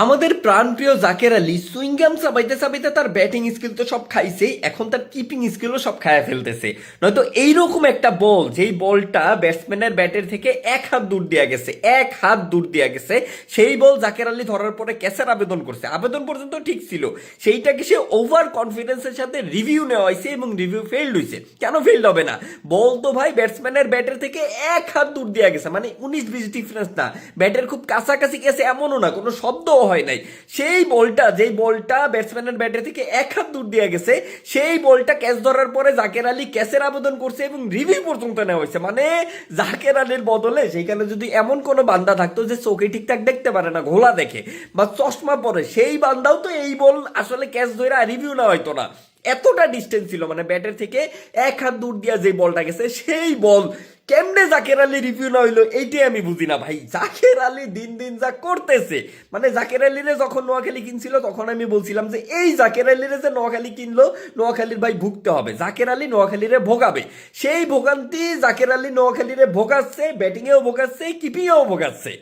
আমাদের প্রাণপ্রিয় জাকের আলী সুইংগাম চাবাইতে চাবাইতে তার ব্যাটিং স্কিল তো সব খাইছেই, এখন তার কিপিং স্কিলও সব খায়া ফেলতেছে। নয়তো এইরকম একটা বল, যেই বলটা ব্যাটসম্যানের ব্যাটের থেকে এক হাত দূর দিয়া গেছে, এক হাত দূর দিয়া গেছে, সেই বল জাকের আলী ধরার পরে ক্যাচের আবেদন করছে, আবেদন পর্যন্ত ঠিক ছিল, সেইটাকে সে ওভার কনফিডেন্সের সাথে রিভিউ নেওয়া হয়েছে এবং রিভিউ ফেইল্ড হয়েছে। কেন ফেইল্ড হবে না? বল তো ভাই ব্যাটসম্যানের ব্যাটের থেকে এক হাত দূর দিয়া গেছে, মানে 19-20 ডিফারেন্স না, ব্যাটের খুব কাছাকাছি গেছে এমনও না, কোনো শব্দও হয় নাই। সেই বলটা, যেই বলটা ব্যাটসম্যানের ব্যাটের থেকে এক হাত দূর দিয়ে গেছে, সেই বলটা ক্যাচ ধরার পরে জাকের আলী ক্যাচের আবেদন করছে এবং রিভিউ পর্যন্ত নেওয়া হয়েছে। মানে জাকের আলীর বদলে সেইখানে যদি এমন কোনো বান্দা থাকতো যে চোখে ঠিকঠাক দেখতে পারে না, ঘোলা দেখে বা চশমা পরে, সেই বান্দাও তো এই বল আসলে ক্যাচ ধরে রিভিউ নেওয়া হইতো না। এতটা ডিস্টেন্স ছিল, মানে ব্যাটের থেকে এক হাত দূর দিয়া যে বলটা গেছে, সেই বল কেমনে জাকের আলী রিভিউ না হইলো, এইটাই আমি বুঝি না ভাই। জাকের আলী দিন দিন যা করতেছে, মানে জাকের আলীরে যখন নোয়াখালী কিনছিল তখন আমি বলছিলাম যে এই জাকের আলীরে যে নোয়াখালী কিনলো, নোয়াখালীর ভাই ভুগতে হবে, জাকের আলী নোয়াখালীরে ভোগাবে। সেই ভোগান্তি জাকের আলী নোয়াখালীরে ভোগাচ্ছে, ব্যাটিংয়েও ভোগাচ্ছে, কিপিংয়েও ভোগাচ্ছে।